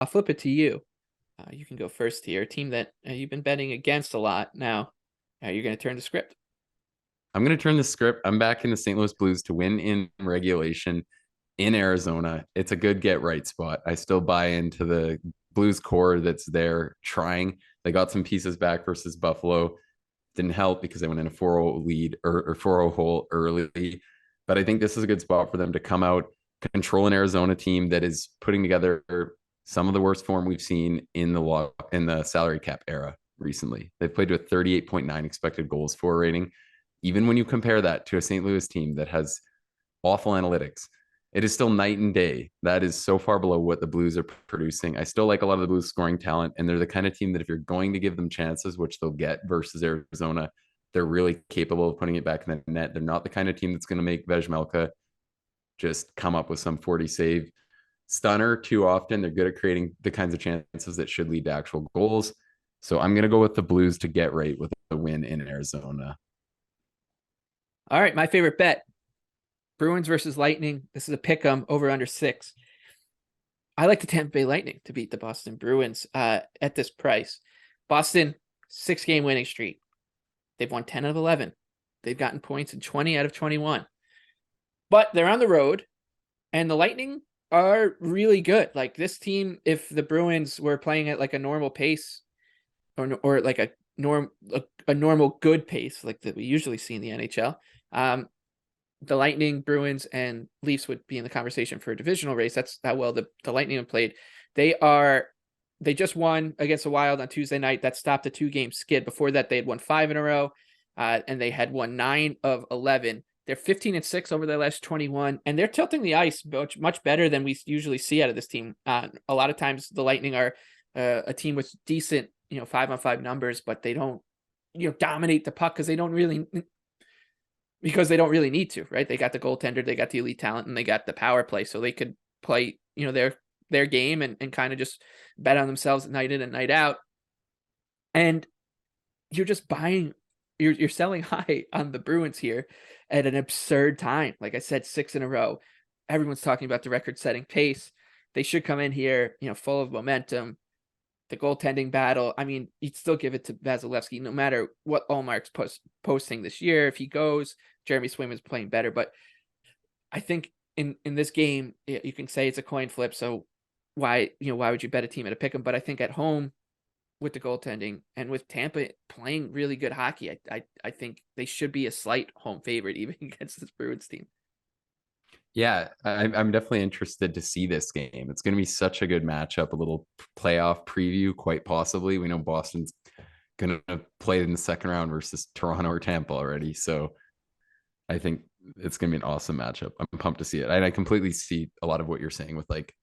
I'll flip it to you. You can go first here. A team that you've been betting against a lot. Now, you're going to turn the script. I'm going to turn the script. I'm back in the St. Louis Blues to win in regulation in Arizona. It's a good get right spot. I still buy into the Blues core that's there trying. They got some pieces back versus Buffalo. Didn't help because they went in a 4-0 lead or 4-0 hole early. But I think this is a good spot for them to come out, control an Arizona team that is putting together some of the worst form we've seen in the salary cap era recently. They've played with 38.9 expected goals for rating. Even when you compare that to a St. Louis team that has awful analytics, it is still night and day. That is so far below what the Blues are producing. I still like a lot of the Blues scoring talent, and they're the kind of team that if you're going to give them chances, which they'll get versus Arizona, they're really capable of putting it back in the net. They're not the kind of team that's going to make Vejmelka just come up with some 40 save stunner too often. They're good at creating the kinds of chances that should lead to actual goals. So I'm going to go with the Blues to get right with a win in Arizona. All right, my favorite bet. Bruins versus Lightning. This is a pick 'em over under 6. I like the Tampa Bay Lightning to beat the Boston Bruins at this price. Boston, 6-game winning streak. They've won 10 out of 11. They've gotten points in 20 out of 21. But they're on the road, and the Lightning are really good. Like this team, if the Bruins were playing at like a normal pace or like a normal good pace like that we usually see in the NHL, the Lightning, Bruins, and Leafs would be in the conversation for a divisional race. That's how well the Lightning have played. They just won against the Wild on Tuesday night. That stopped a 2-game skid. Before that, they had won 5 in a row, and they had won 9 of 11. They're 15-6 over their last 21, and they're tilting the ice much better than we usually see out of this team. A lot of times, the Lightning are a team with decent, 5-on-5 numbers, but they don't, dominate the puck because they don't really need to, right? They got the goaltender, they got the elite talent, and they got the power play, so they could play, their game and kind of just bet on themselves night in and night out. And you're just you're selling high on the Bruins here at an absurd time. Like I said, 6 in a row. Everyone's talking about the record-setting pace. They should come in here, full of momentum. The goaltending battle. I mean, you'd still give it to Vasilevsky, no matter what Allmark's posting this year. If he goes, Jeremy Swayman's playing better. But I think in this game, you can say it's a coin flip. So why would you bet a team at a pick 'em? But I think at home with the goaltending and with Tampa playing really good hockey, I think they should be a slight home favorite even against this Bruins team. Yeah, I'm definitely interested to see this game. It's going to be such a good matchup, a little playoff preview, quite possibly. We know Boston's going to play in the second round versus Toronto or Tampa already. So I think it's going to be an awesome matchup. I'm pumped to see it. And I completely see a lot of what you're saying with like,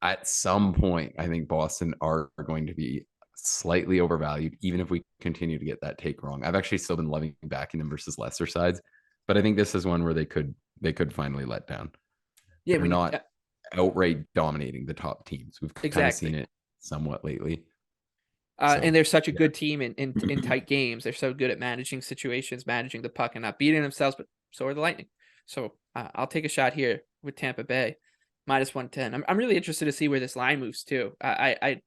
at some point, I think Boston are going to be slightly overvalued, even if we continue to get that take wrong. I've actually still been loving backing them versus lesser sides, but I think this is one where they could finally let down. Yeah, They're not outright dominating the top teams. We've kind of seen it somewhat lately. And they're such a good team in tight games. They're so good at managing situations, managing the puck, and not beating themselves. But so are the Lightning. So I'll take a shot here with Tampa Bay, -110. I'm really interested to see where this line moves too. I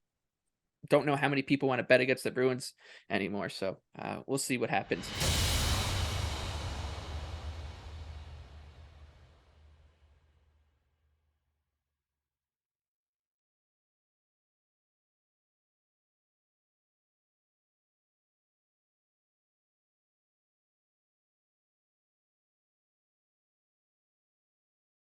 don't know how many people want to bet against the Bruins anymore. So we'll see what happens.